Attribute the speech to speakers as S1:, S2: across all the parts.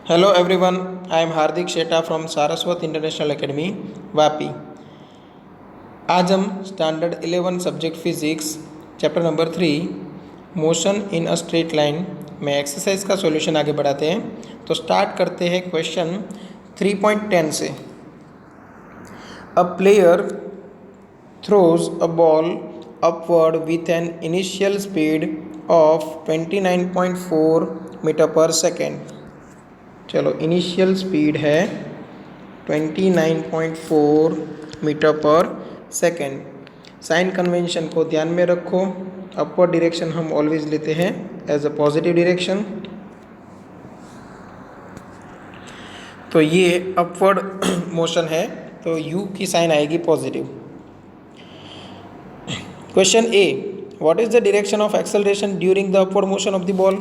S1: Hello everyone, I am Hardik Sheta from Saraswat International Academy, Vapi. आज हम standard 11 subject physics chapter number 3 motion in a straight line में exercise का solution आगे बढ़ाते हैं। तो स्टार्ट करते हैं क्वेश्चन 3.10 से। A player throws a ball upward with an initial speed of 29.4 metre पर सेकेंड। चलो, इनिशियल स्पीड है 29.4 मीटर पर सेकेंड। साइन कन्वेंशन को ध्यान में रखो, अपवर्ड डायरेक्शन हम ऑलवेज लेते हैं एज अ पॉजिटिव डायरेक्शन। तो ये अपवर्ड मोशन है तो u की साइन आएगी positive. Question A, what is the direction of acceleration during the upward motion of the ball.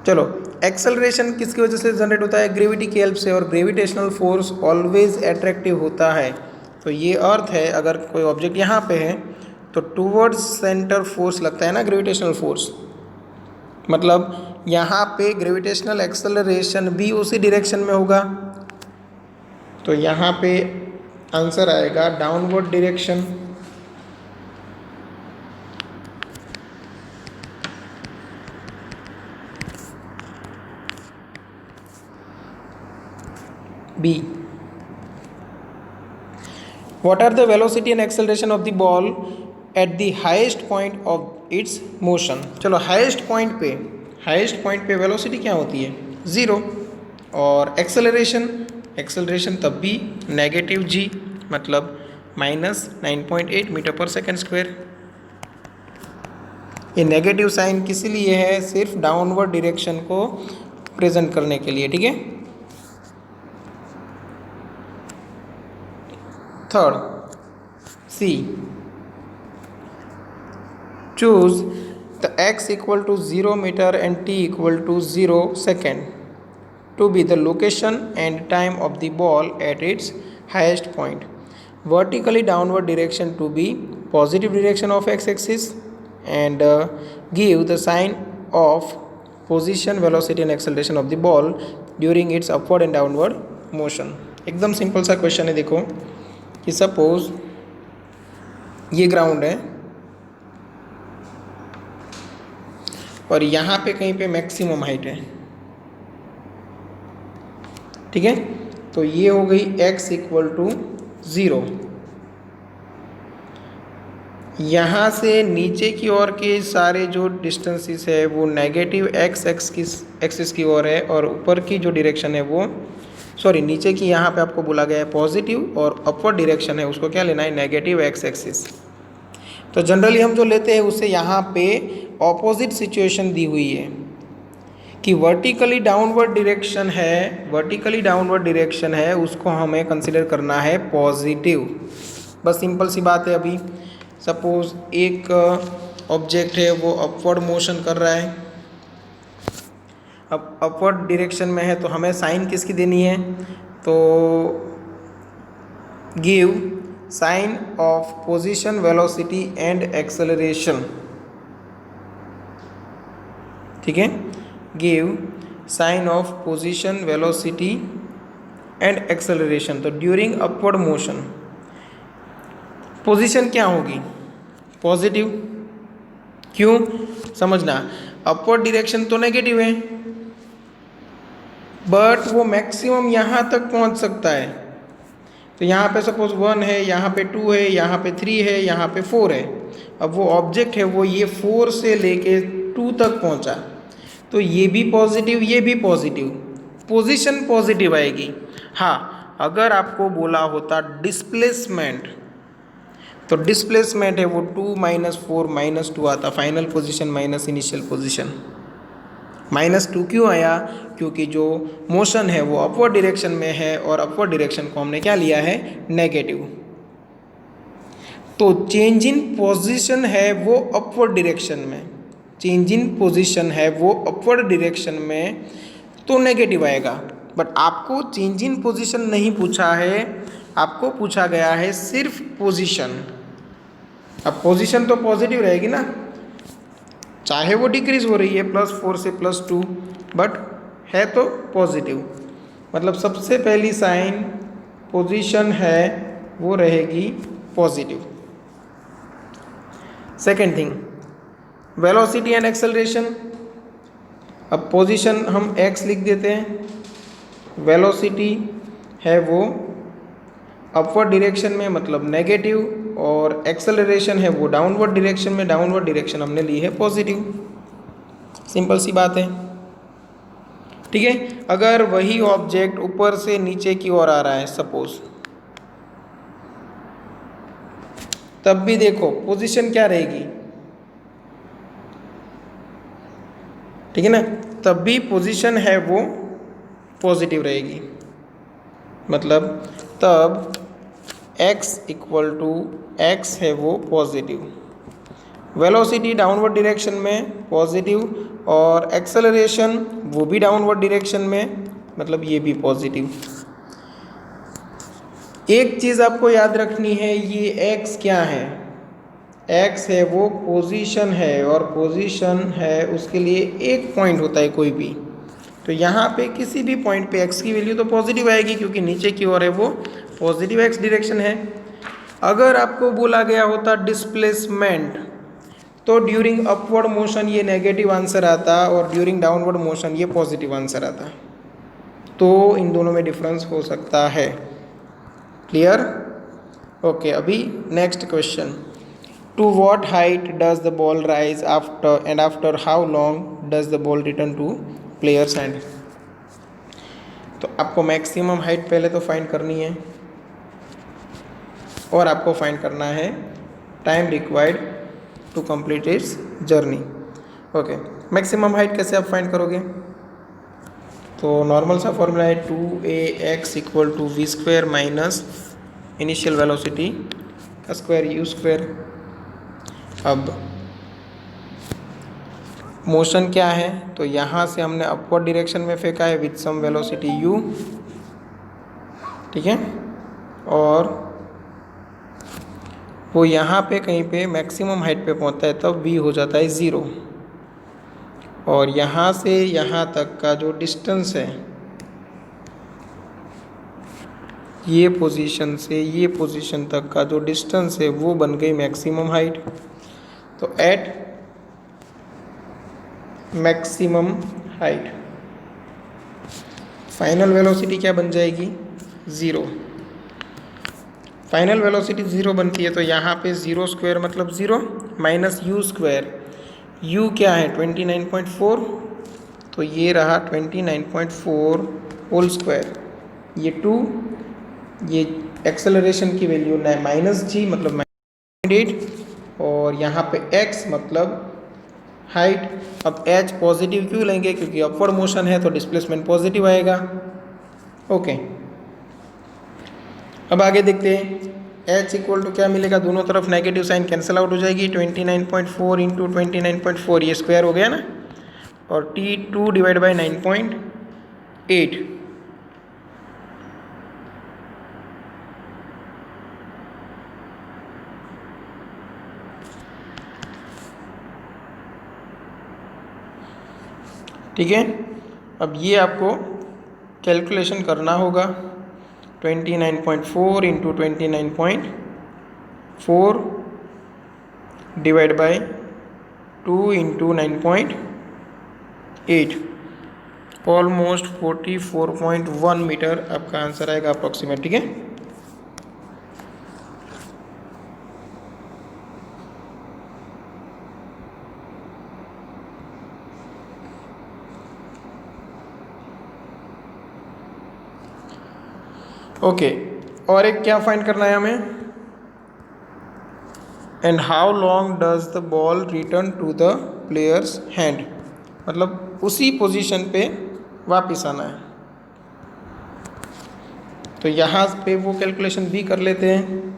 S1: चलो, एक्सेलरेशन किसकी वजह से जनरेट होता है? ग्रेविटी की हेल्प से, और ग्रेविटेशनल फोर्स ऑलवेज अट्रैक्टिव होता है। तो ये अर्थ है, अगर कोई ऑब्जेक्ट यहाँ पे है तो टूवर्ड्स सेंटर फोर्स लगता है ना, ग्रेविटेशनल फोर्स। मतलब यहाँ पे ग्रेविटेशनल एक्सेलरेशन भी उसी डायरेक्शन में होगा। तो यहाँ पे आंसर आएगा downward direction. B. What are the velocity and acceleration of the ball at the highest point of its motion? चलो, हाईएस्ट पॉइंट पे वेलोसिटी क्या होती है? 0। और एक्सेलरेशन तब भी नेगेटिव g, मतलब -9.8 मीटर पर सेकेंड स्क्वायर। ये नेगेटिव साइन किस लिए है? सिर्फ डाउनवर्ड डायरेक्शन को प्रेजेंट करने के लिए, ठीक है। Third, C. Choose the x equal to 0 meter and t equal to 0 second to be the location and time of the ball at its highest point. Vertically downward direction to be positive direction of x-axis, and give the sign of position, velocity and acceleration of the ball during its upward and downward motion. एकदम simple सा question है। देखो कि suppose ये ground है और यहाँ पे कहीं पे मैक्सिमम हाइट है, ठीक है। तो ये हो गई x इक्वल टू 0। यहाँ से नीचे की ओर के सारे जो डिस्टेंसेस है वो नेगेटिव एक्सिस की ओर है, और ऊपर की जो डायरेक्शन है वो नीचे की यहाँ पे आपको बोला गया है पॉजिटिव, और अपवर्ड डायरेक्शन है उसको क्या लेना है? Negative x axis. तो जनरली हम जो लेते हैं उससे यहाँ पे ऑपोजिट सिचुएशन दी हुई है कि वर्टिकली डाउनवर्ड डायरेक्शन है, उसको हमें कंसिडर करना है पॉजिटिव। बस सिंपल सी बात है। अभी सपोज एक ऑब्जेक्ट है, वो अपवर्ड मोशन कर रहा है, अब अपवर्ड डायरेक्शन में है तो हमें साइन किसकी देनी है? तो give sign of position, velocity and acceleration, ठीक है। Give sign of position, velocity and acceleration. तो ड्यूरिंग अपवर्ड मोशन पोजीशन क्या होगी? पॉजिटिव। क्यों? समझना, अपवर्ड डायरेक्शन तो नेगेटिव है बट वो मैक्सिमम यहाँ तक पहुँच सकता है। तो यहाँ पे सपोज 1 है, यहाँ पे 2 है, यहाँ पे 3 है, यहाँ पे 4 है। अब वो ऑब्जेक्ट है वो ये 4 से लेके 2 तक पहुँचा, तो ये भी पॉजिटिव, ये भी पॉजिटिव, पोजीशन पॉजिटिव आएगी। हाँ, अगर आपको बोला होता डिस्प्लेसमेंट, तो डिस्प्लेसमेंट है वो 2 - 4 - 2 आता, final position minus initial position. -2 क्यों आया? क्योंकि जो मोशन है वो अपवर्ड डायरेक्शन में है, और अपवर्ड डायरेक्शन को हमने क्या लिया है? नेगेटिव। तो चेंज इन पोजीशन है वो अपवर्ड डायरेक्शन में, तो नेगेटिव आएगा। बट आपको चेंज इन पोजीशन नहीं पूछा है, आपको पूछा गया है सिर्फ पोजीशन। अब पोजीशन तो पॉजिटिव रहेगी ना, चाहे वो डिक्रीज हो रही है +4 से +2, बट है तो पॉजिटिव, मतलब सबसे पहली साइन पोजीशन है वो रहेगी positive. Second thing, velocity and acceleration. अब पोजीशन हम x लिख देते हैं, वेलोसिटी है वो अपवर्ड डायरेक्शन में मतलब नेगेटिव, और एक्सेलरेशन है वो डाउनवर्ड डायरेक्शन में, डाउनवर्ड डायरेक्शन हमने ली है पॉजिटिव। सिंपल सी बात है, ठीक है। अगर वही ऑब्जेक्ट ऊपर से नीचे की ओर आ रहा है सपोज, तब भी देखो पोजीशन क्या रहेगी, ठीक है ना, तब भी पोजीशन है वो पॉजिटिव रहेगी, मतलब तब x इक्वल टू x है वो पॉजिटिव, वेलोसिटी डाउनवर्ड डायरेक्शन में पॉजिटिव, और एक्सेलरेशन वो भी डाउनवर्ड डायरेक्शन में, मतलब ये भी पॉजिटिव। एक चीज़ आपको याद रखनी है, ये x क्या है, x है वो पोजीशन है, और पोजीशन है उसके लिए एक पॉइंट होता है कोई भी, तो यहाँ पे किसी भी पॉइंट पे x की वैल्यू तो पॉजिटिव आएगी, क्योंकि नीचे की ओर है वो पॉजिटिव x डायरेक्शन है। अगर आपको बोला गया होता डिस्प्लेसमेंट, तो ड्यूरिंग अपवर्ड मोशन ये नेगेटिव आंसर आता, और ड्यूरिंग डाउनवर्ड मोशन ये पॉजिटिव आंसर आता, तो इन दोनों में डिफरेंस हो सकता है। क्लियर? ओके, अभी next question, to what height does the ball rise after, and after how long does the ball return to player's hand. तो आपको मैक्सिमम हाइट पहले तो फाइंड करनी है, और आपको फाइंड करना है time required to complete its journey. Okay, maximum height कैसे आप फाइंड करोगे, तो नॉर्मल सा फॉर्मूला है 2ax equal to v square minus initial velocity का स्क्वायर यू स्क्वायर। अब मोशन क्या है, तो यहाँ से हमने अपवर्ड डायरेक्शन में फेंका है विथ सम वेलोसिटी u, ठीक है, और वो यहाँ पे कहीं पे मैक्सिमम हाइट पे पहुँचता है, तब v हो जाता है 0, और यहाँ से यहाँ तक का जो डिस्टेंस है, ये पोजीशन से ये पोजीशन तक का जो डिस्टेंस है वो बन गई मैक्सिमम हाइट। तो at maximum height final velocity क्या बन जाएगी, 0। फाइनल वेलोसिटी 0 बनती है, तो यहाँ पे 0 स्क्वायर मतलब 0 माइनस यू स्क्वायर, u क्या है 29.4, तो ये रहा 29.4 होल स्क्वायर, ये 2, ये एक्सेलरेशन की वैल्यू -g मतलब -8, और यहाँ पे x मतलब हाइट। अब h पॉजिटिव क्यों लेंगे, क्योंकि अपवर्ड मोशन है तो डिस्प्लेसमेंट पॉजिटिव आएगा। ओके, अब आगे देखते हैं, h इक्वल टू क्या मिलेगा, दोनों तरफ नेगेटिव साइन कैंसिल आउट हो जाएगी, 29.4 इंटू 29.4 ये स्क्वायर हो गया ना, और t2 डिवाइड बाई 9.8, ठीक है। अब ये आपको कैलकुलेशन करना होगा, 29.4 into 29.4 divide by 2 into 9.8, almost 44.1 metre आपका आंसर आएगा अप्रॉक्सीमेट, ठीक है। ओके, और एक क्या फाइंड करना है हमें, and how long does the ball return to the player's hand, मतलब उसी पोजीशन पे वापस आना है। तो यहाँ पे वो कैलकुलेशन भी कर लेते हैं,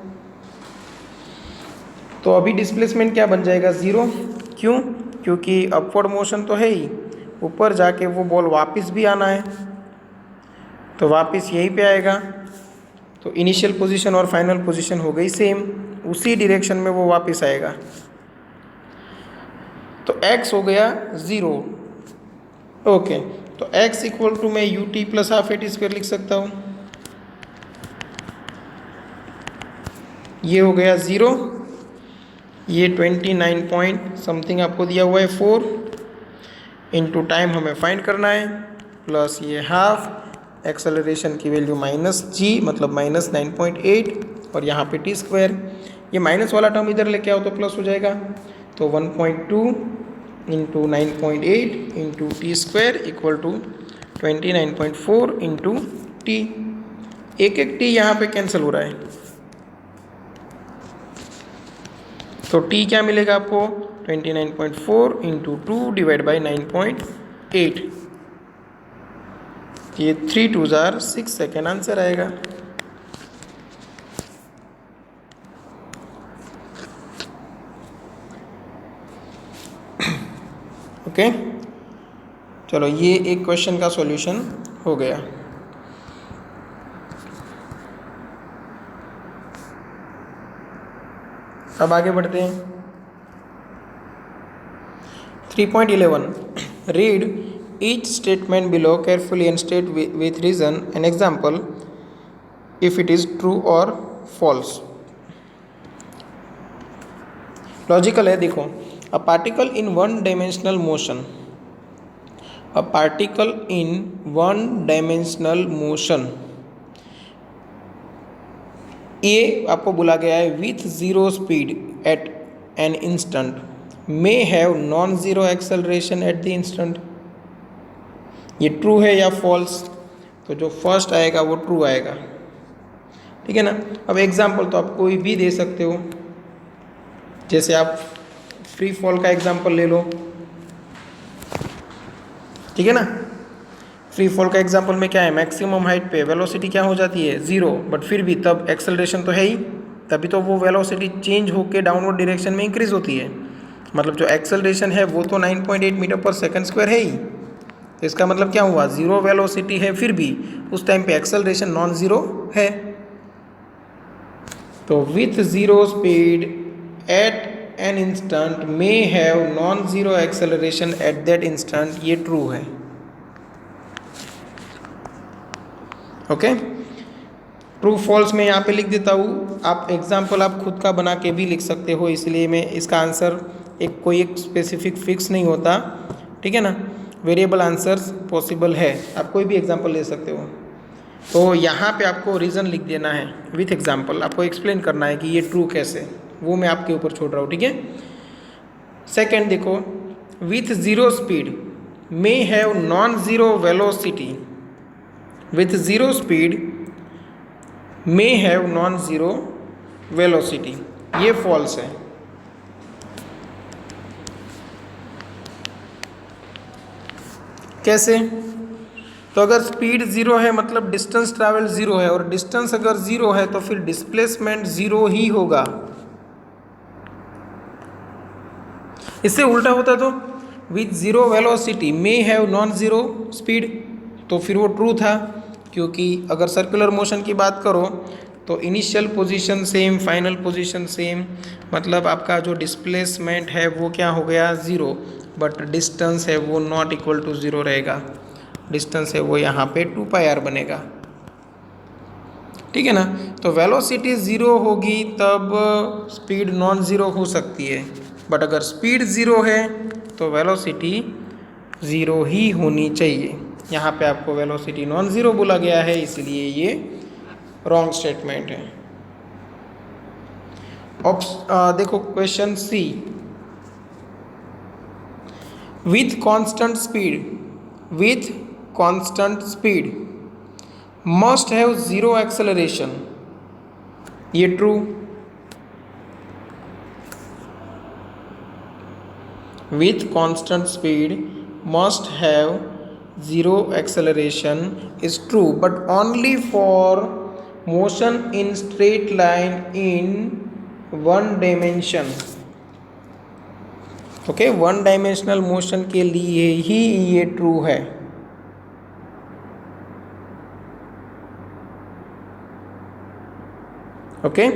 S1: तो अभी डिस्प्लेसमेंट क्या बन जाएगा 0, क्यों, क्योंकि अपवर्ड मोशन तो है ही, ऊपर जाके वो बॉल वापस भी आना है, तो वापस यहीं पे आएगा, तो इनिशियल पोजीशन और फाइनल पोजीशन हो गई सेम, उसी डायरेक्शन में वो वापस आएगा। तो x हो गया 0। ओके, तो x इक्वल टू मैं ut plus half eighty square लिख सकता हूँ। ये हो गया 0, ये 29 पॉइंट समथिंग आपको दिया हुआ है 4 इंटू टाइम हमें फाइंड करना है, प्लस ये हाफ एक्सेलरेशन की वैल्यू माइनस जी मतलब माइनस 9.8 और यहाँ पे टी स्क्वायर, ये माइनस वाला टर्म इधर लेके आओ तो प्लस हो जाएगा। तो 1.2 into 9.8 into t square equal to 29.4 into t. एक एक टी यहाँ पे कैंसिल हो रहा है, तो टी क्या मिलेगा आपको 29.4 इंटू 2 डिवाइड बाई 9.8, ये 3 2 जार 6 सेकेंड आंसर आएगा। ओके, चलो ये एक क्वेश्चन का सॉल्यूशन हो गया। अब आगे बढ़ते हैं। 3.11 read each statement below carefully and state with reason an example if it is true और फॉल्स। लॉजिकल है, देखो। A particle in one dimensional motion, a particle in one dimensional motion, ये आपको बोला गया है with zero speed at an instant may have non zero acceleration at the instant. ये true है या फॉल्स? तो जो फर्स्ट आएगा वो ट्रू आएगा, ठीक है ना। अब एग्जाम्पल तो आप कोई भी दे सकते हो, जैसे आप फ्री फॉल का एग्जाम्पल ले लो, ठीक है ना। फ्री फॉल का एग्जाम्पल में क्या है, मैक्सिमम हाइट पे वेलोसिटी क्या हो जाती है 0, बट फिर भी तब एक्सेलरेशन तो है ही, तभी तो वो वेलोसिटी चेंज होकर डाउनवर्ड डायरेक्शन में इंक्रीज होती है। मतलब जो एक्सेलरेशन है वो तो 9.8 मीटर पर सेकंड स्क्वायर है ही, तो इसका मतलब क्या हुआ, जीरो वेलोसिटी है फिर भी उस टाइम पे एक्सेलरेशन नॉन जीरो है। तो with zero speed at an instant may have non zero acceleration at that instant, ये ट्रू है। ओके, ट्रू फॉल्स मैं यहाँ पे लिख देता हूँ, आप एग्जाम्पल आप खुद का बना के भी लिख सकते हो, इसलिए मैं इसका आंसर कोई एक स्पेसिफिक फिक्स नहीं होता, ठीक है ना। वेरिएबल आंसर्स पॉसिबल है, आप कोई भी एग्जाम्पल ले सकते हो। तो यहाँ पे आपको रीज़न लिख देना है विथ एग्जाम्पल, आपको एक्सप्लेन करना है कि ये ट्रू कैसे, वो मैं आपके ऊपर छोड़ रहा हूँ, ठीक है। सेकेंड देखो, with zero speed may have non zero velocity, with zero speed may have non-zero velocity, ये फॉल्स है। कैसे? तो अगर स्पीड ज़ीरो है मतलब डिस्टेंस ट्रैवल ज़ीरो है, और डिस्टेंस अगर ज़ीरो है तो फिर डिस्प्लेसमेंट ज़ीरो ही होगा। इससे उल्टा होता तो with zero velocity may have non zero speed, तो फिर वो ट्रू था, क्योंकि अगर सर्कुलर मोशन की बात करो तो initial position same, final position same, मतलब आपका जो डिस्प्लेसमेंट है वो क्या हो गया ज़ीरो, बट डिस्टेंस है वो नॉट इक्वल टू ज़ीरो रहेगा, डिस्टेंस है वो यहाँ पे 2πr बनेगा, ठीक है ना। तो वेलोसिटी ज़ीरो होगी तब स्पीड नॉन ज़ीरो हो सकती है, बट अगर स्पीड ज़ीरो है तो वेलोसिटी ज़ीरो ही होनी चाहिए। यहाँ पे आपको वेलोसिटी नॉन ज़ीरो बोला गया है, इसलिए ये रॉन्ग स्टेटमेंट है। देखो question C, with constant speed must have zero acceleration, ये true. With constant speed must have zero acceleration is true, but only for motion in straight line in one dimension। Okay, one dimensional motion के लिए ही ये true है। Okay.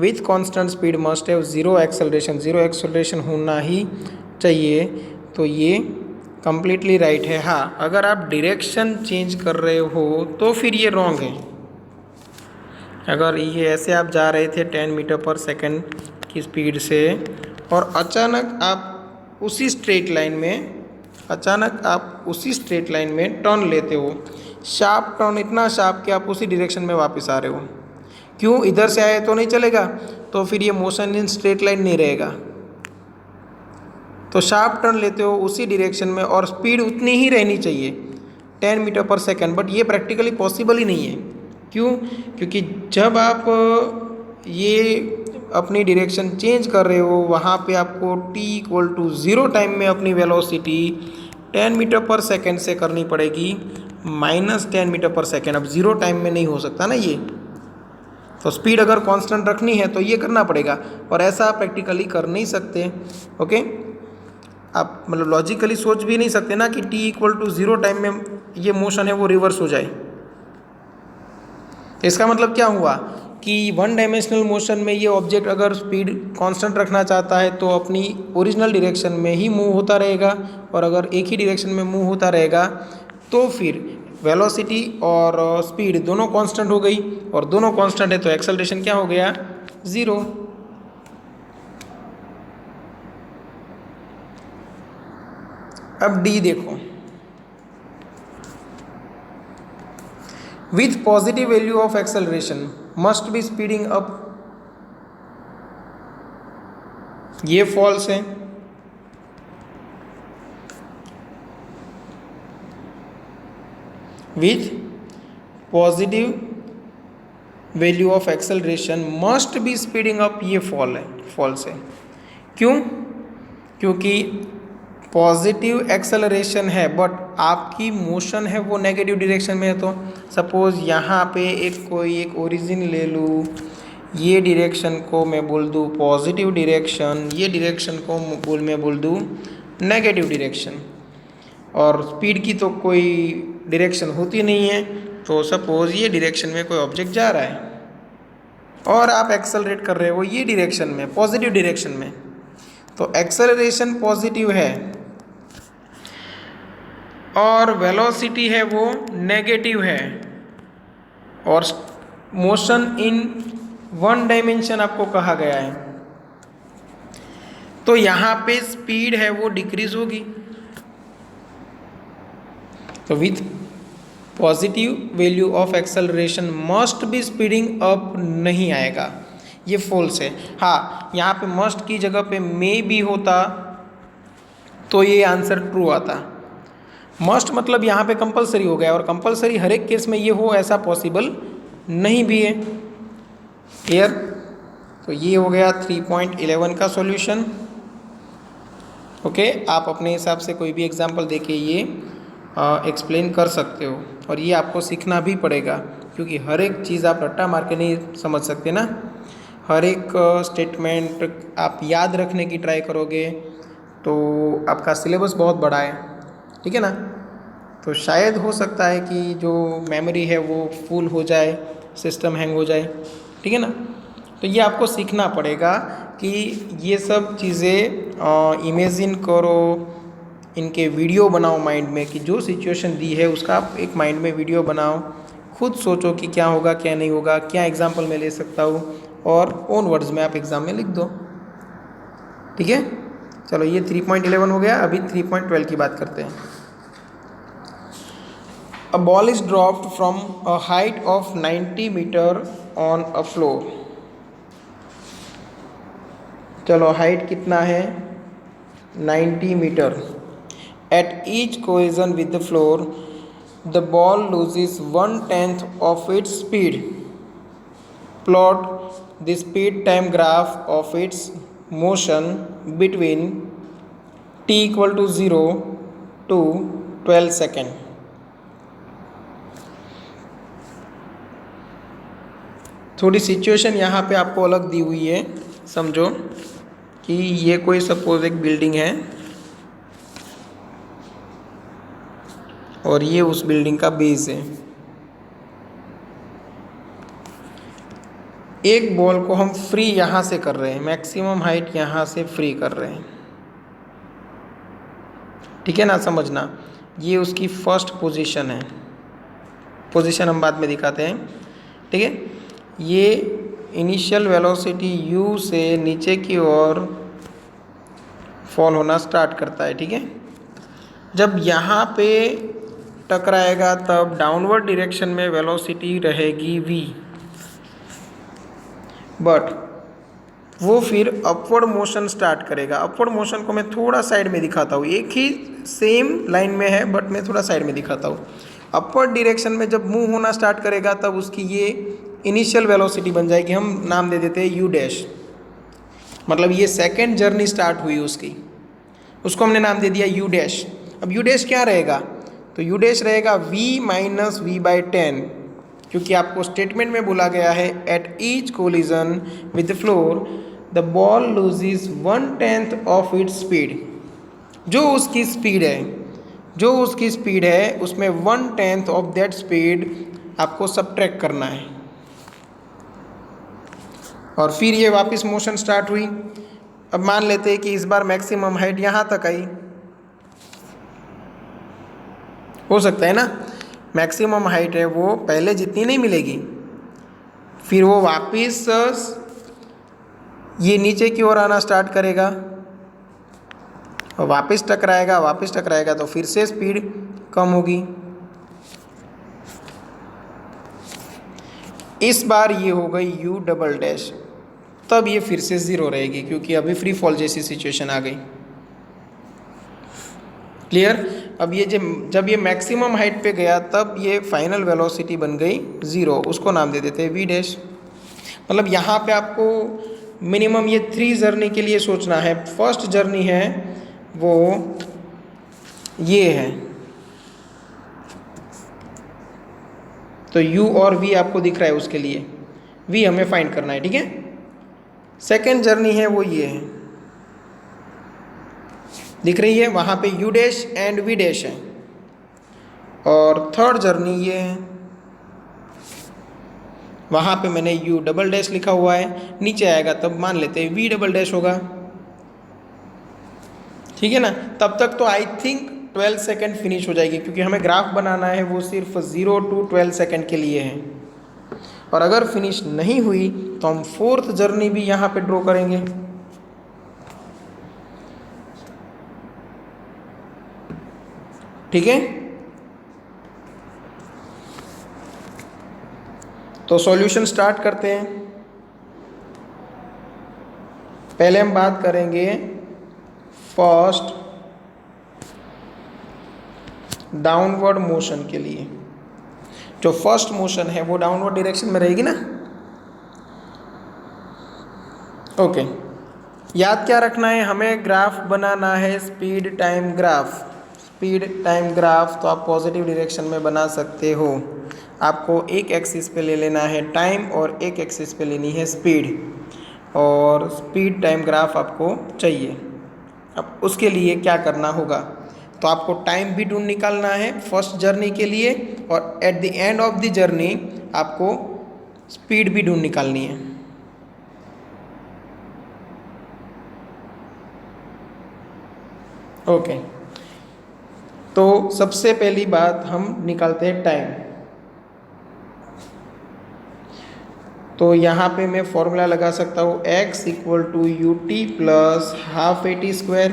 S1: With constant speed must have zero acceleration, zero acceleration होना ही चाहिए, तो ये completely right है। हाँ, अगर आप डायरेक्शन चेंज कर रहे हो तो फिर ये रॉन्ग है। अगर ये ऐसे आप जा रहे थे 10 मीटर पर सेकंड की स्पीड से और अचानक आप उसी स्ट्रेट लाइन में टर्न लेते हो, शार्प टर्न, इतना शार्प कि आप उसी डायरेक्शन में वापस आ रहे हो, क्यों? इधर से आए तो नहीं चलेगा, तो फिर ये मोशन इन स्ट्रेट लाइन नहीं रहेगा। तो शार्प टर्न लेते हो उसी डायरेक्शन में और स्पीड उतनी ही रहनी चाहिए 10 मीटर पर सेकंड, बट ये प्रैक्टिकली पॉसिबल ही नहीं है। क्यों? क्योंकि जब आप ये अपनी डायरेक्शन चेंज कर रहे हो वहाँ पे आपको t=0 टाइम में अपनी वेलोसिटी 10 मीटर पर सेकंड से करनी पड़ेगी -10 मीटर पर सेकंड। अब 0 टाइम में नहीं हो सकता ना ये, तो स्पीड अगर कांस्टेंट रखनी है तो ये करना पड़ेगा, और ऐसा आप प्रैक्टिकली कर नहीं सकते। ओके, आप मतलब लॉजिकली सोच भी नहीं सकते ना कि t=0 टाइम में ये मोशन है वो रिवर्स हो जाए। इसका मतलब क्या हुआ कि वन डायमेंशनल मोशन में ये ऑब्जेक्ट अगर स्पीड कांस्टेंट रखना चाहता है तो अपनी ओरिजिनल डायरेक्शन में ही मूव होता रहेगा, और अगर एक ही डायरेक्शन में मूव होता रहेगा तो फिर वेलोसिटी और स्पीड दोनों कांस्टेंट हो गई, और दोनों कांस्टेंट है तो एक्सेलरेशन क्या हो गया? 0। अब डी देखो, with positive value of acceleration must be speeding up, ये फॉल्स है। with positive value of acceleration must be speeding up, ये फॉल्स है। क्यों? क्योंकि पॉजिटिव एक्सेलरेशन है बट आपकी मोशन है वो नेगेटिव डायरेक्शन में है। तो सपोज यहाँ पे एक ओरिजिन ले लूँ, ये डायरेक्शन को मैं बोल दूँ पॉजिटिव डायरेक्शन, ये डायरेक्शन को मैं बोल दूँ नेगेटिव डायरेक्शन, और स्पीड की तो कोई डायरेक्शन होती नहीं है। तो सपोज ये डायरेक्शन में कोई ऑब्जेक्ट जा रहा है और आप एक्सेलरेट कर रहे हो ये डायरेक्शन में, पॉजिटिव डायरेक्शन में, तो एक्सेलरेशन पॉजिटिव है और वेलोसिटी है वो नेगेटिव है, और मोशन इन वन डायमेंशन आपको कहा गया है, तो यहाँ पे स्पीड है वो डिक्रीज होगी। तो with positive value of acceleration must be speeding up नहीं आएगा, ये फॉल्स है। हाँ, यहाँ पे मस्ट की जगह पे मे भी होता तो ये आंसर ट्रू आता। मस्ट मतलब यहाँ पे कंपलसरी हो गया, और कंपलसरी हर एक केस में ये हो ऐसा पॉसिबल नहीं भी है। क्लियर? तो ये हो गया 3.11 का सॉल्यूशन। ओके, आप अपने हिसाब से कोई भी एग्जांपल देके ये एक्सप्लेन कर सकते हो, और ये आपको सीखना भी पड़ेगा क्योंकि हर एक चीज़ आप रट्टा मार के नहीं समझ सकते ना। हर एक स्टेटमेंट आप याद रखने की ट्राई करोगे तो आपका सिलेबस बहुत बड़ा है, ठीक है ना। तो शायद हो सकता है कि जो मेमोरी है वो फुल हो जाए, सिस्टम हैंग हो जाए, ठीक है ना। तो ये आपको सीखना पड़ेगा कि ये सब चीज़ें इमेजिन करो, इनके वीडियो बनाओ माइंड में, कि जो सिचुएशन दी है उसका आप एक माइंड में वीडियो बनाओ, खुद सोचो कि क्या होगा क्या नहीं होगा, क्या एग्जाम्पल मैं ले सकता हूँ, और ओन वर्ड्स में आप एग्ज़ाम में लिख दो, ठीक है। चलो, ये 3.11 हो गया। अभी 3.12 की बात करते हैं। A ball is dropped from a height of 90 metre on a floor. चलो, हाइट कितना है? 90 metre. At each collision with the floor the ball loses 1/10 of its speed. Plot the speed time graph of its motion between t=0 to 12 second. थोड़ी situation यहाँ पे आपको अलग दी हुई है। समझो कि ये कोई सपोज एक बिल्डिंग है और ये उस बिल्डिंग का बेस है। एक बॉल को हम फ्री यहाँ से कर रहे हैं, मैक्सिमम हाइट यहाँ से फ्री कर रहे हैं, ठीक है ना, समझना। ये उसकी फर्स्ट पोजीशन है, पोजीशन हम बाद में दिखाते हैं, ठीक है। ये इनिशियल वेलोसिटी u से नीचे की ओर फॉल होना स्टार्ट करता है, ठीक है। जब यहाँ पे टकराएगा तब डाउनवर्ड डायरेक्शन में वेलोसिटी रहेगी v, बट वो फिर अपवर्ड मोशन स्टार्ट करेगा। अपवर्ड मोशन को मैं थोड़ा साइड में दिखाता हूँ, एक ही सेम लाइन में है बट मैं थोड़ा साइड में दिखाता हूँ। अपवर्ड डायरेक्शन में जब मूव होना स्टार्ट करेगा तब उसकी ये इनिशियल वेलोसिटी बन जाएगी, हम नाम दे देते हैं यू डैश, मतलब ये सेकेंड जर्नी स्टार्ट हुई उसकी, उसको हमने नाम दे दिया यू डैश। अब यू डैश क्या रहेगा, तो यू डैश रहेगा v माइनस v/10, क्योंकि आपको स्टेटमेंट में बोला गया है eight each collision with the floor the ball loses 1/10 of its speed. जो उसकी स्पीड है उसमें 1/10 ऑफ दैट स्पीड आपको सबट्रैक्ट करना है, और फिर ये वापस मोशन स्टार्ट हुई। अब मान लेते हैं कि इस बार मैक्सिमम हाइट यहाँ तक आई, हो सकता है ना, मैक्सिमम हाइट है वो पहले जितनी नहीं मिलेगी, फिर वो वापस ये नीचे की ओर आना स्टार्ट करेगा और वापस टकराएगा तो फिर से स्पीड कम होगी। इस बार ये हो गई यू डबल डैश, तब ये फिर से ज़ीरो रहेगी क्योंकि अभी फ्री फॉल जैसी सिचुएशन आ गई। क्लियर। अब ये जब ये मैक्सिमम हाइट पे गया तब ये फाइनल वेलोसिटी बन गई ज़ीरो, उसको नाम दे देते हैं वी डैश। मतलब यहाँ पे आपको मिनिमम ये 3 जर्नी के लिए सोचना है। फर्स्ट जर्नी है वो ये है, तो u और v आपको दिख रहा है, उसके लिए v हमें फाइंड करना है, ठीक है। सेकेंड जर्नी है वो ये है, दिख रही है, वहाँ पे u dash and v dash है। और थर्ड जर्नी ये है, वहाँ पे मैंने u डबल डैश लिखा हुआ है, नीचे आएगा तब मान लेते हैं v डबल डैश होगा, ठीक है ना। तब तक तो आई थिंक 12 सेकेंड फिनिश हो जाएगी, क्योंकि हमें ग्राफ बनाना है वो सिर्फ 0 to 12 सेकेंड के लिए है। और अगर फिनिश नहीं हुई तो हम फोर्थ जर्नी भी यहाँ पे ड्रॉ करेंगे, ठीक है। तो सॉल्यूशन स्टार्ट करते हैं। पहले हम बात करेंगे फर्स्ट डाउनवर्ड मोशन के लिए। जो फर्स्ट मोशन है वो डाउनवर्ड डायरेक्शन में रहेगी ना। ओके, याद क्या रखना है, हमें ग्राफ बनाना है speed time graph. Speed time graph तो आप पॉजिटिव डायरेक्शन में बना सकते हो। आपको एक एक्सिस पे ले लेना है टाइम और एक एक्सिस पे लेनी है स्पीड, और स्पीड टाइम ग्राफ आपको चाहिए। अब उसके लिए क्या करना होगा, तो आपको टाइम भी ढूंढ निकालना है फर्स्ट जर्नी के लिए, और at the end of the journey आपको स्पीड भी ढूंढ निकालनी है। ओके, तो सबसे पहली बात हम निकालते हैं टाइम। तो यहाँ पे मैं फॉर्मूला लगा सकता हूँ x = ut + हाफ at²।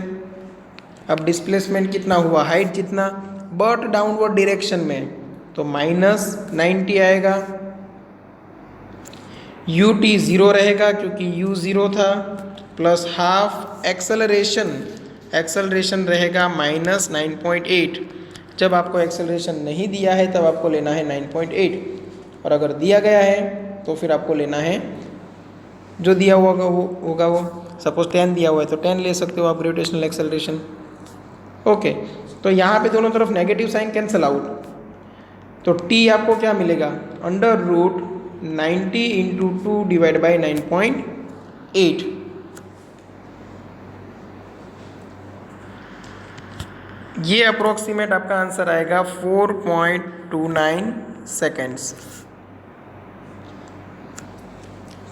S1: अब डिस्प्लेसमेंट कितना हुआ, हाइट जितना, बट डाउनवर्ड डायरेक्शन में, तो -90 आएगा। ut 0 रहेगा क्योंकि u 0 था, प्लस हाफ एक्सेलरेशन रहेगा -9.8। जब आपको एक्सेलरेशन नहीं दिया है तब आपको लेना है 9.8, और अगर दिया गया है तो फिर आपको लेना है जो दिया हुआ होगा वो। सपोज 10 दिया हुआ है तो 10 ले सकते हो आप, ग्रेविटेशनल एक्सेलरेशन। ओके, तो यहाँ पे दोनों तरफ नेगेटिव साइन कैंसिल आउट, तो t आपको क्या मिलेगा, √90 × 2 / 9.8। ये अप्रोक्सीमेट आपका आंसर आएगा 4.29 सेकेंड्स।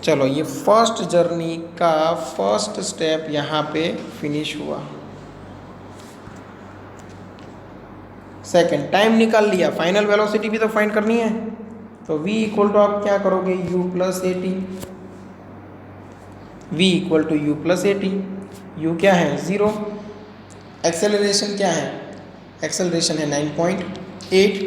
S1: चलो ये फर्स्ट जर्नी का फर्स्ट स्टेप यहाँ पे फिनिश हुआ। सेकंड टाइम निकाल लिया, फाइनल वेलोसिटी भी तो फाइंड करनी है। तो v इक्वल टू आप क्या करोगे, u plus a t. v equal to u plus a t. U क्या है 0, एक्सेलरेशन क्या है, एक्सेलरेशन है 9.8,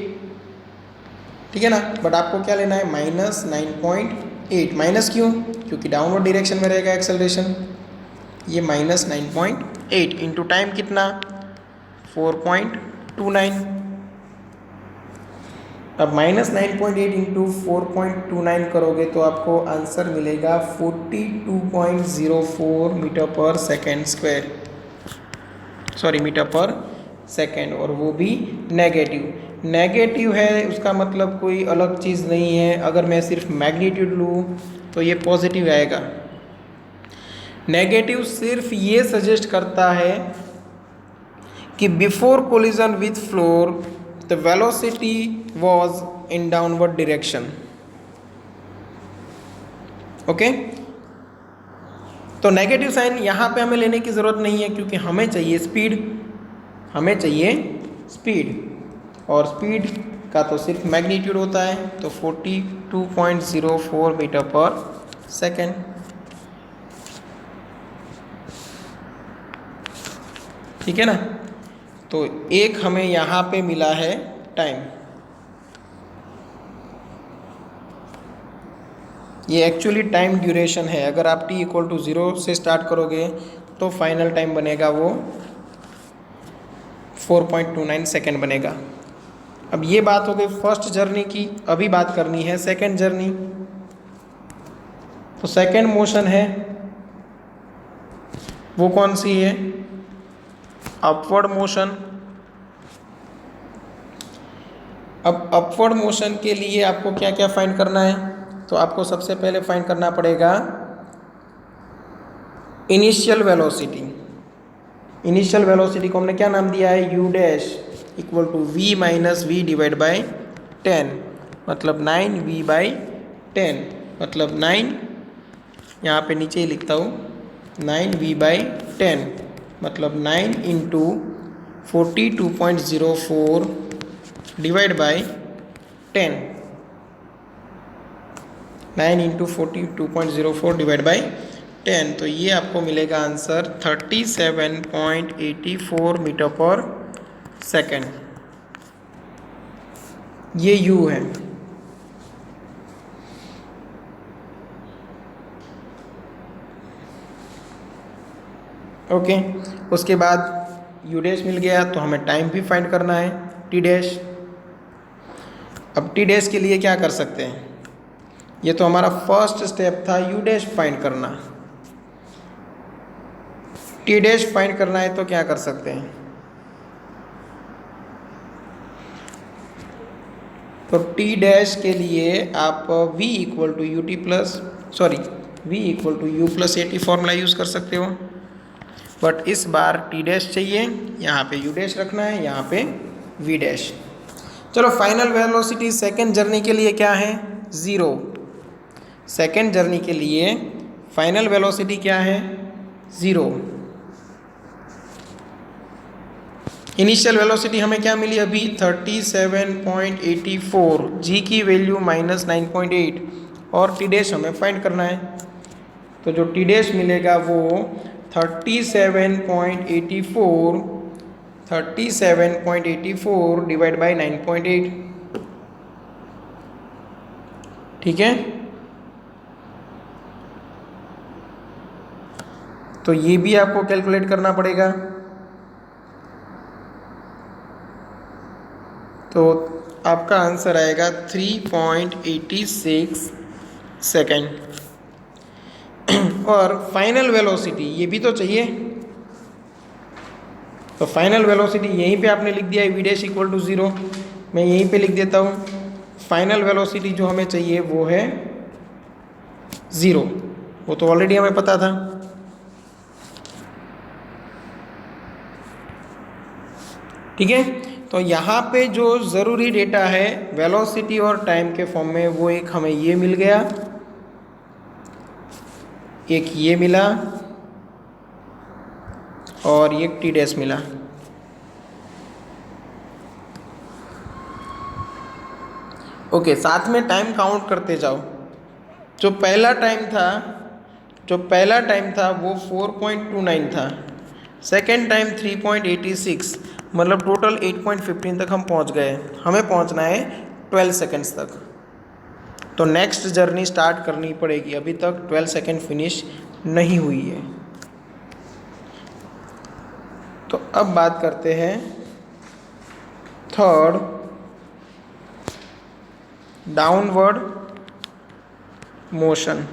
S1: ठीक है ना। बट आपको क्या लेना है, माइनस 9.8। माइनस क्यों, क्योंकि डाउनवर्ड डायरेक्शन में रहेगा एक्सेलरेशन। ये माइनस 9.8 इंटू टाइम कितना 4.29। अब माइनस 9.8 इंटू 4.29 करोगे तो आपको आंसर मिलेगा 42.04 मीटर पर सेकेंड स्क्वायर, सॉरी मीटर पर सेकेंड, और वो भी नेगेटिव। नेगेटिव है उसका मतलब कोई अलग चीज़ नहीं है। अगर मैं सिर्फ मैग्नीट्यूड लूँ तो ये पॉजिटिव आएगा। नेगेटिव सिर्फ ये सजेस्ट करता है कि before collision with floor the velocity was in downward direction। Okay, तो नेगेटिव साइन यहाँ पे हमें लेने की ज़रूरत नहीं है, क्योंकि हमें चाहिए स्पीड, हमें चाहिए स्पीड, और स्पीड का तो सिर्फ मैग्नीट्यूड होता है। तो 42.04 मीटर पर सेकेंड। ठीक है ना। तो एक हमें यहाँ पे मिला है टाइम। ये एक्चुअली टाइम ड्यूरेशन है। अगर आप t इक्वल टू 0 से स्टार्ट करोगे तो फाइनल टाइम बनेगा वो 4.29 सेकेंड बनेगा। अब ये बात हो गई फर्स्ट जर्नी की। अभी बात करनी है सेकेंड जर्नी। तो सेकेंड मोशन है वो कौन सी है, अपवर्ड मोशन। अब अपवर्ड मोशन के लिए आपको क्या क्या फाइंड करना है, तो आपको सबसे पहले फाइंड करना पड़ेगा इनिशियल वेलोसिटी। इनिशियल वेलोसिटी को हमने क्या नाम दिया है, u dash equal to v minus v divide by 10, मतलब 9v/10, मतलब 9, यहाँ पे नीचे ही लिखता हूँ 9v/10, मतलब 9 into 42.04 divide by 10, 9 into 42.04 divide by 10। तो ये आपको मिलेगा आंसर 37.84 मीटर पर सेकेंड। ये u है। ओके, उसके बाद u डैश मिल गया तो हमें टाइम भी फाइंड करना है t डैश। अब t डैश के लिए क्या कर सकते हैं, ये तो हमारा फर्स्ट स्टेप था u डैश फाइंड करना। t डैश फाइंड करना है तो क्या कर सकते हैं, तो t डैश के लिए आप v equal to u t plus v equal to u plus a t formula use कर सकते हो। बट इस बार t डैश चाहिए, यहाँ पे u डैश रखना है, यहाँ पे v डैश। चलो फाइनल वेलोसिटी सेकेंड जर्नी के लिए क्या है, 0। सेकेंड जर्नी के लिए फाइनल वेलोसिटी क्या है, 0। इनिशियल वेलोसिटी हमें क्या मिली अभी 37.84, g की वैल्यू माइनस 9.8, और टी डैश हमें फाइंड करना है। तो जो टी डैश मिलेगा वो 37.84 डिवाइड बाई 9.8। ठीक है, तो ये भी आपको कैलकुलेट करना पड़ेगा। तो आपका आंसर आएगा 3.86 सेकेंड। और फाइनल वेलोसिटी ये भी तो चाहिए, तो फाइनल वेलोसिटी यहीं पे आपने लिख दिया है v डैश इक्वल टू 0। मैं यहीं पे लिख देता हूँ, फाइनल वेलोसिटी जो हमें चाहिए वो है 0। वो तो ऑलरेडी हमें पता था। ठीक है, तो यहाँ पे जो ज़रूरी डेटा है वेलोसिटी और टाइम के फॉर्म में, वो एक हमें ये मिल गया। एक ये मिला और एक टी डैश मिला। ओके, साथ में टाइम काउंट करते जाओ। जो पहला टाइम था वो 4.29 था, सेकेंड टाइम 3.86, मतलब टोटल 8.15 तक हम पहुंच गए। हमें पहुंचना है 12 सेकेंड्स तक। तो नेक्स्ट जर्नी स्टार्ट करनी पड़ेगी, अभी तक 12 सेकेंड फिनिश नहीं हुई है। तो अब बात करते हैं थर्ड डाउनवर्ड मोशन।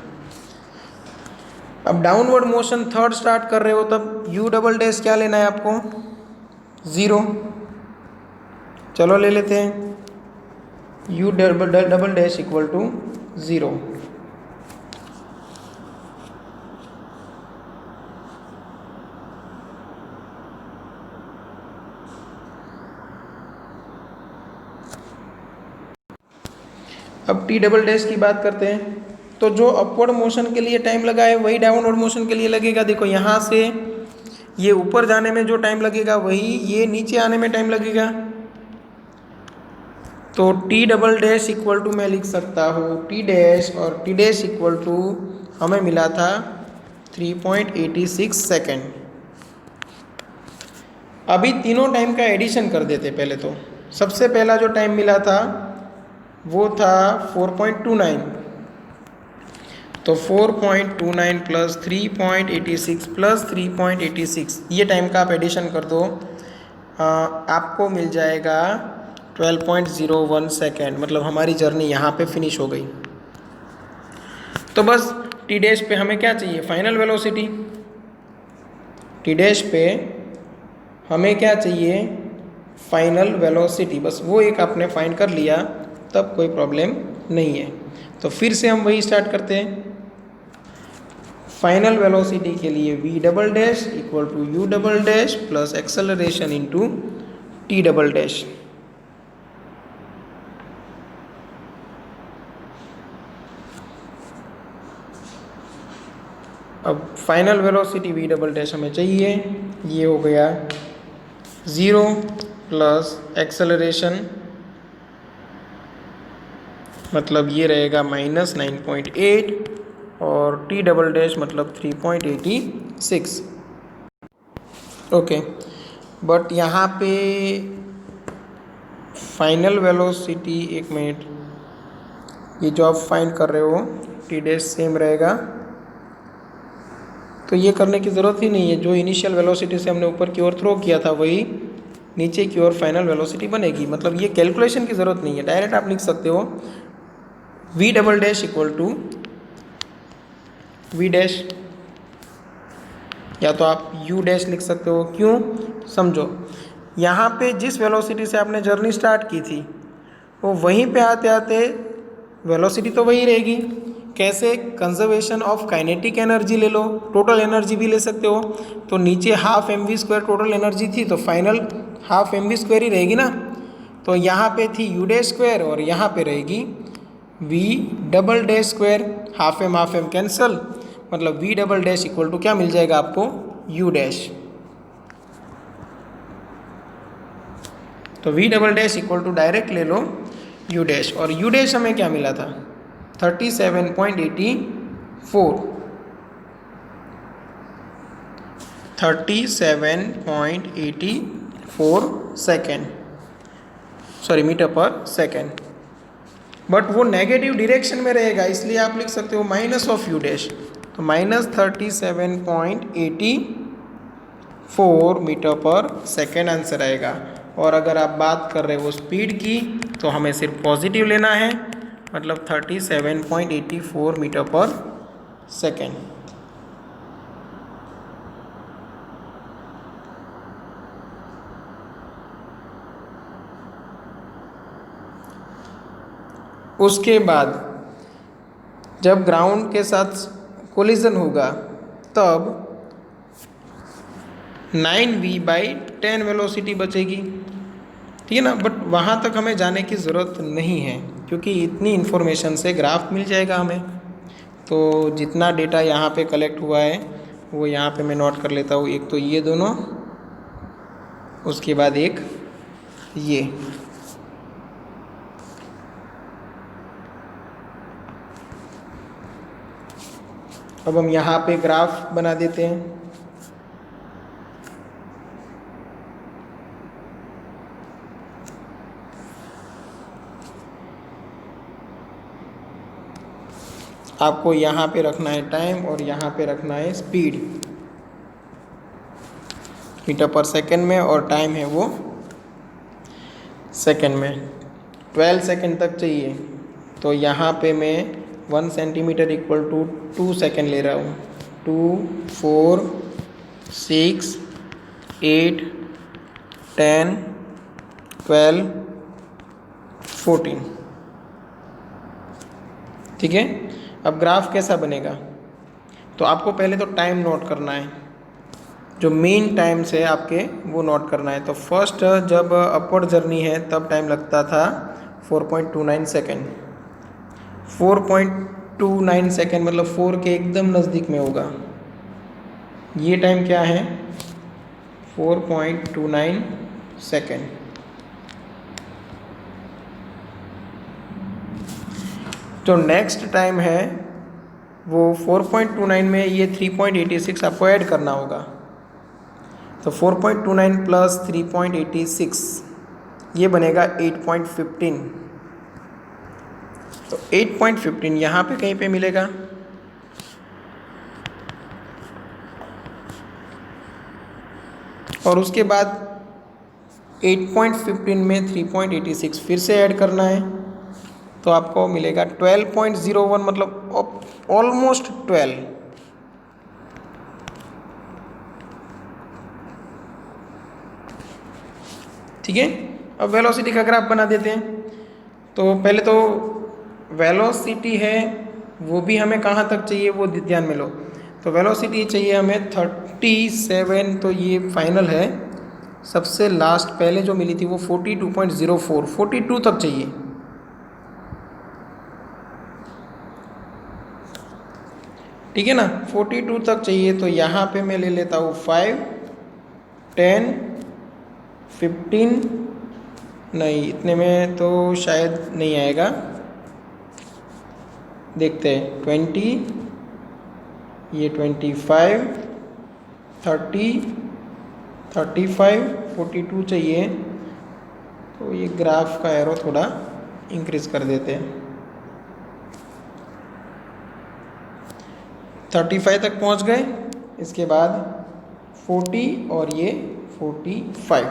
S1: अब डाउनवर्ड मोशन थर्ड स्टार्ट कर रहे हो तब यू डबल डैश क्या लेना है आपको? 0। चलो ले लेते हैं, u double dash equal to 0। अब टी डबल डैश की बात करते हैं। तो जो अपवर्ड मोशन के लिए टाइम लगा है वही डाउनवर्ड मोशन के लिए लगेगा। देखो यहाँ से ये ऊपर जाने में जो टाइम लगेगा वही ये नीचे आने में टाइम लगेगा। तो t double dash equal to मैं लिख सकता हूँ टी डैश, और टी डैश इक्वल टू हमें मिला था 3.86 सेकेंड। अभी तीनों टाइम का एडिशन कर देते पहले। तो सबसे पहला जो टाइम मिला था वो था 4.29। तो 4.29 प्लस 3.86 प्लस 3.86, ये टाइम का आप एडिशन कर दो, आपको मिल जाएगा 12.01 सेकेंड। मतलब हमारी जर्नी यहाँ पे फिनिश हो गई। तो बस टी डैश पे हमें क्या चाहिए? Final velocity. टी डैश पे हमें क्या चाहिए? Final velocity. बस वो एक आपने फाइंड कर लिया तब कोई प्रॉब्लम नहीं है। तो फिर से हम वही स्टार्ट करते हैं। फाइनल वेलोसिटी के लिए v double dash equal to u double dash plus acceleration into t double dash. अब final velocity v double dash हमें चाहिए, ये हो गया 0 प्लस एक्सेलरेशन, मतलब ये रहेगा -9.8, और टी डबल डैश मतलब 3.86। ओके, बट यहाँ पे फाइनल वेलोसिटी, एक मिनट, ये जो आप फाइंड कर रहे हो टी डैश सेम रहेगा, तो ये करने की ज़रूरत ही नहीं है। जो इनिशियल वेलोसिटी से हमने ऊपर की ओर थ्रो किया था वही नीचे की ओर फाइनल वेलोसिटी बनेगी। मतलब ये कैलकुलेशन की ज़रूरत नहीं है, डायरेक्ट आप लिख सकते हो v double dash equal to v dash, या तो आप u डैश लिख सकते हो। क्यों? समझो, यहाँ पे जिस वेलोसिटी से आपने जर्नी स्टार्ट की थी वो वहीं पे आते आते वेलोसिटी तो वही रहेगी। कैसे? कंजर्वेशन ऑफ काइनेटिक एनर्जी ले लो, टोटल एनर्जी भी ले सकते हो। तो नीचे हाफ mv² टोटल एनर्जी थी, तो फाइनल हाफ mv² ही रहेगी ना। तो यहाँ पे थी u डैश स्क्वायर और यहाँ पे रहेगी v double dash square. Half m cancel, मतलब v double dash equal to क्या मिल जाएगा आपको? u dash. तो v double dash equal to direct ले लो u डैश, और u डैश हमें क्या मिला था? 37.84 सेकेंड, सॉरी मीटर पर सेकेंड। बट वो नेगेटिव डायरेक्शन में रहेगा, इसलिए आप लिख सकते हो माइनस ऑफ यू डैश। तो -37.84 मीटर पर सेकेंड आंसर आएगा। और अगर आप बात कर रहे हो स्पीड की तो हमें सिर्फ पॉजिटिव लेना है, मतलब 37.84 मीटर पर सेकेंड। उसके बाद जब ग्राउंड के साथ कोलिजन होगा तब 9v/10 वेलोसिटी बचेगी, ठीक है ना। बट वहाँ तक हमें जाने की ज़रूरत नहीं है क्योंकि इतनी इन्फॉर्मेशन से ग्राफ मिल जाएगा हमें। तो जितना डेटा यहाँ पे कलेक्ट हुआ है वो यहाँ पे मैं नोट कर लेता हूँ। एक तो ये दोनों, उसके बाद एक ये। अब हम यहाँ पे ग्राफ बना देते हैं। आपको यहाँ पे रखना है टाइम और यहाँ पे रखना है स्पीड, मीटर पर सेकंड में, और टाइम है वो सेकंड में। 12 सेकंड तक चाहिए, तो यहाँ पे मैं 1 सेंटीमीटर इक्वल टू 2 सेकंड ले रहा हूँ। 2, 4, 6, 8, 10, 12, 14। ठीक है। अब ग्राफ कैसा बनेगा, तो आपको पहले तो टाइम नोट करना है, जो मेन टाइम्स है आपके वो नोट करना है। तो फर्स्ट जब अपवर्ड जर्नी है तब टाइम लगता था 4.29 सेकेंड। 4.29 सेकेंड मतलब 4 के एकदम नज़दीक में होगा। ये टाइम क्या है, 4.29 सेकेंड। जो नेक्स्ट टाइम है वो 4.29 में ये 3.86 आपको ऐड करना होगा। तो 4.29 प्लस 3.86 ये बनेगा 8.15। तो 8.15 यहाँ पे कहीं पे मिलेगा। और उसके बाद 8.15 में 3.86 फिर से ऐड करना है, तो आपको मिलेगा 12.01, मतलब ऑलमोस्ट 12। ठीक है। अब वेलोसिटी का ग्राफ बना देते हैं। तो पहले तो वेलोसिटी है वो भी हमें कहाँ तक चाहिए वो ध्यान में लो। तो वेलोसिटी चाहिए हमें 37, तो ये फाइनल है। सबसे लास्ट पहले जो मिली थी वो 42.04, 42 तक चाहिए। ठीक है ना, 42 तक चाहिए। तो यहाँ पे मैं ले लेता हूँ 5, 10, 15, नहीं इतने में तो शायद नहीं आएगा, देखते हैं 20, ये 25, 30, 35, 42 चाहिए। तो ये ग्राफ का एरो थोड़ा इंक्रीज कर देते हैं। 35 तक पहुंच गए, इसके बाद 40 और ये 45।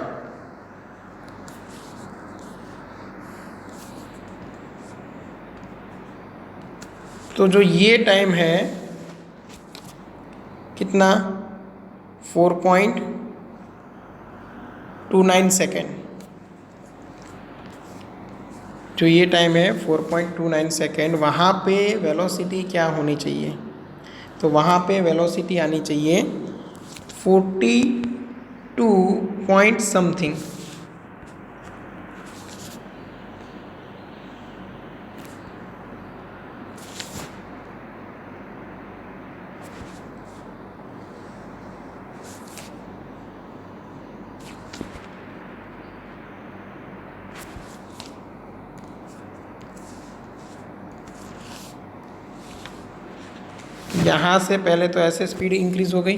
S1: तो जो ये टाइम है कितना, 4.29 सेकेंड। जो ये टाइम है 4.29 सेकेंड, वहाँ पे वेलोसिटी क्या होनी चाहिए, तो वहाँ पे वेलोसिटी आनी चाहिए 42 पॉइंट समथिंग। यहाँ से पहले तो ऐसे स्पीड इंक्रीज हो गई,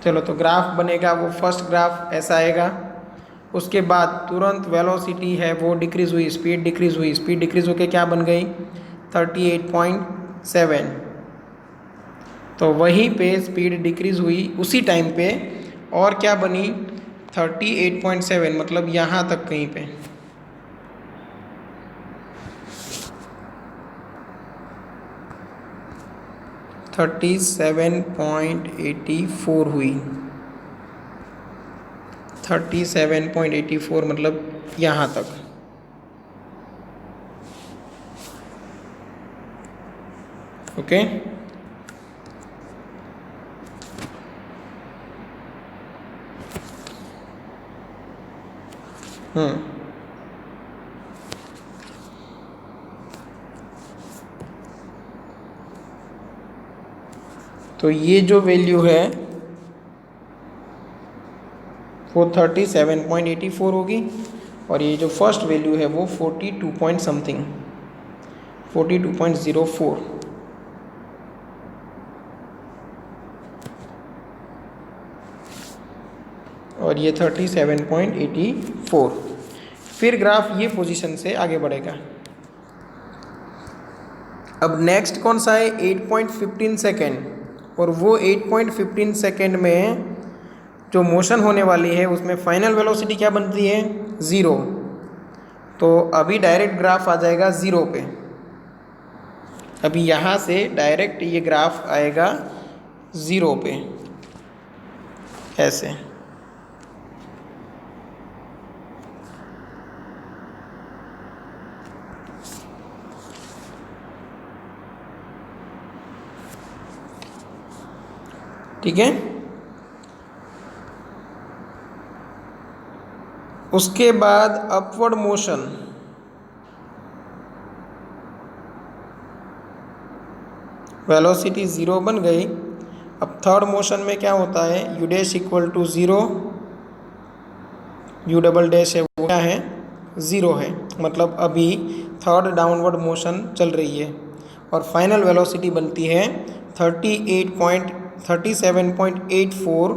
S1: चलो तो ग्राफ बनेगा वो फर्स्ट ग्राफ ऐसा आएगा। उसके बाद तुरंत वेलोसिटी है वो डिक्रीज हुई, स्पीड डिक्रीज हुई, स्पीड डिक्रीज होके क्या बन गई 38.7। तो वहीं पे स्पीड डिक्रीज हुई उसी टाइम पे, और क्या बनी 38.7, मतलब यहाँ तक कहीं पे। थर्टी 37.84 हुई। 37.84 मतलब यहाँ तक। ओके। तो ये जो वैल्यू है वो 37.84 होगी और ये जो फर्स्ट वैल्यू है वो 42 पॉइंट समथिंग 42.04। और ये 37.84। फिर ग्राफ ये पोजीशन से आगे बढ़ेगा। अब नेक्स्ट कौन सा है 8.15 सेकेंड और वो 8.15 सेकेंड में जो मोशन होने वाली है उसमें फाइनल वेलोसिटी क्या बनती है 0। तो अभी डायरेक्ट ग्राफ आ जाएगा 0 पे। अभी यहाँ से डायरेक्ट ये ग्राफ आएगा 0 पे ऐसे। ठीक है, उसके बाद अपवर्ड मोशन, वेलोसिटी 0 बन गई। अब थर्ड मोशन में क्या होता है u dash equal to 0, u double dash है वो क्या है 0 है, मतलब अभी थर्ड डाउनवर्ड मोशन चल रही है और फाइनल वेलोसिटी बनती है 37.84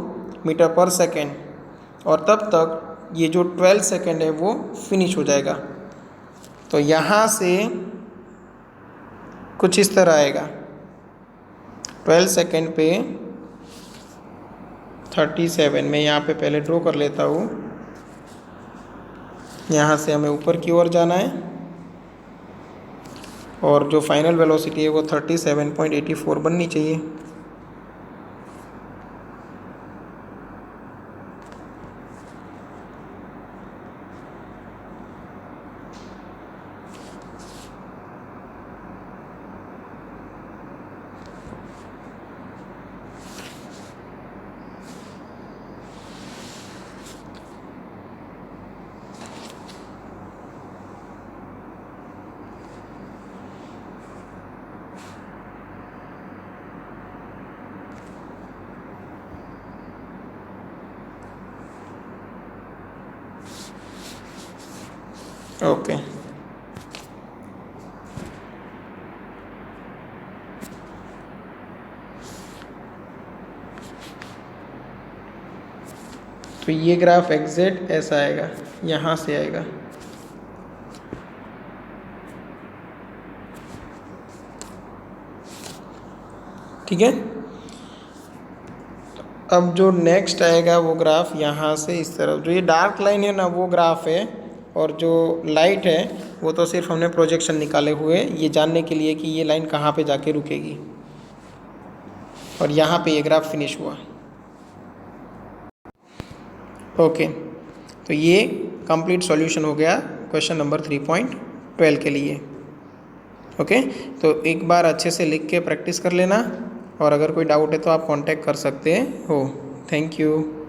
S1: मीटर पर सेकेंड। और तब तक ये जो 12 सेकेंड है वो फिनिश हो जाएगा। तो यहाँ से कुछ इस तरह आएगा 12 सेकेंड पे 37। मैं यहाँ पे पहले ड्रॉ कर लेता हूँ। यहाँ से हमें ऊपर की ओर जाना है और जो फाइनल वेलोसिटी है वो 37.84 बननी चाहिए। ओके, तो ये ग्राफ एग्जैक्ट ऐसा आएगा, यहाँ से आएगा। ठीक है, अब जो नेक्स्ट आएगा वो ग्राफ यहाँ से इस तरफ, जो ये डार्क लाइन है ना वो ग्राफ है और जो लाइट है वो तो सिर्फ हमने प्रोजेक्शन निकाले हुए ये जानने के लिए कि ये लाइन कहाँ पे जाके रुकेगी। और यहाँ पे ये ग्राफ फिनिश हुआ। ओके, तो ये कंप्लीट सॉल्यूशन हो गया क्वेश्चन नंबर 3.12 के लिए। ओके, तो एक बार अच्छे से लिख के प्रैक्टिस कर लेना और अगर कोई डाउट है तो आप कांटेक्ट कर सकते हो। Thank you.